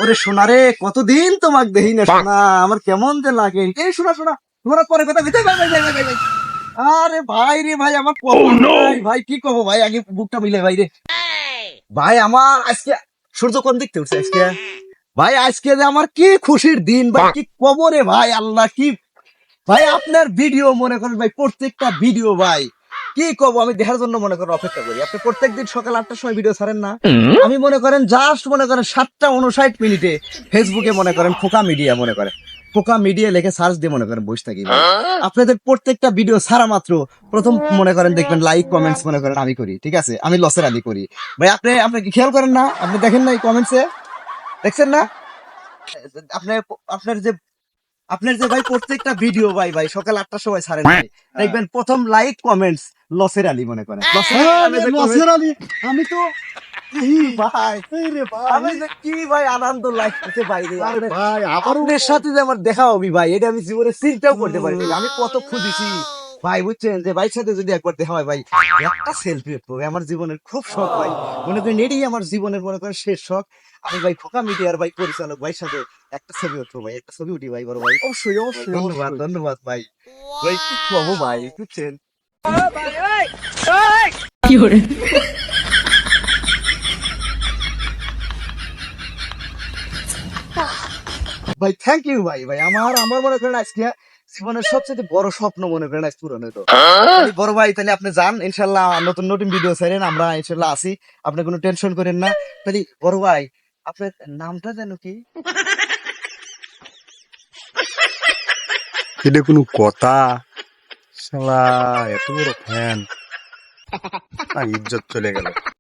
ওরে সোনা রে, কতদিন তোমাকে দেখি না সোনা, আমার কেমন যে লাগে। এই শোনা শোনা, তোমার পরে কথা কইতে ভাই ভাই ভাই ভাই ভাই। আরে ভাই রে ভাই, আমার ভাই ভাই কি কব ভাই, আগে বুকটা মিলে ভাই রে। ভাই আমার আজকে সূর্য কোন দিক থেকে উঠছে আজকে? ভাই আজকে যে আমার কি খুশির দিন ভাই, কি কব রে ভাই, আল্লাহ কি ভাই, আপনার ভিডিও মনে করেন ভাই, প্রত্যেকটা ভিডিও ভাই কি কব, আমি দেখার জন্য মনে করেন অপেক্ষা করি। আপনি প্রত্যেকদিন সকাল 8টার সময় ভিডিও ছাড়েন না? আমি মনে করেন জাস্ট মনে করেন 7:59 ফেসবুকে মনে করেন খোকা মিডিয়া মনে করেন খোকা মিডিয়া লিখে সার্চ দিয়ে মনে করেন বসে থাকি ভাই। আপনাদের প্রত্যেকটা ভিডিও ছাড়া মাত্র প্রথম মনে করেন দেখবেন লাইক কমেন্টস মনে করেন আমি করি, ঠিক আছে, আমি লসের আলী করি ভাই। আপনি কি খেয়াল করেন না? আপনি দেখেন না এই কমেন্টসে, দেখছেন না? আপনি আপনার যে ভাই প্রত্যেকটা ভিডিও ভাই ভাই সকাল 8টার সময় ছাড়েন ভাই, দেখবেন প্রথম লাইক কমেন্টস লসের আলী মনে করেন। লসের আলী আমি তো ভাই আমি যে কি ভাই আনন্দ লাগতেছে ভাই রে। ভাই আপনার সাথে যে আমার দেখা হবে ভাই, এটা আমি জীবনে চিন্তাও করতে পারি না। আমি কত খুঁজেছি ভাই, বুঝছেন, যে ভাইয়ের সাথে যদি একবার দেখা হয় ভাই, একটা সেলফি উঠবো আমার জীবনের খুব শখ ভাই। মনে করেন এটাই আমার জীবনের মনে করেন শেষ শখ। আমি ভাই খোকা মিডিয়ার ভাই পরিচালক ভাইয়ের সাথে একটা ছবি উঠবো ভাই, একটা ছবি উঠি ভাই বড় ভাই। অবশ্যই অবশ্যই ধন্যবাদ ধন্যবাদ ভাই। ভাই কি খবর ভাই, বুঝছেন? ভাই থ্যাংক ইউ ভাই ভাই, আমার মনে করেন আজকে জীবনের সবচেয়ে বড় স্বপ্ন মনে করেন আজ পূরণ হতো। তাহলে বড় ভাই, তাহলে আপনি যান ইনশাল্লাহ, নতুন নতুন ভিডিও ছাড়েন, আমরা ইনশাল্লাহ আসি, আপনি কোনো টেনশন করেন না। তাহলে বড় ভাই, আপনার নামটা যেন কি? এটা কোনো কথা? শালা এত বড় ফ্যান, ইজ্জত চলে গেল।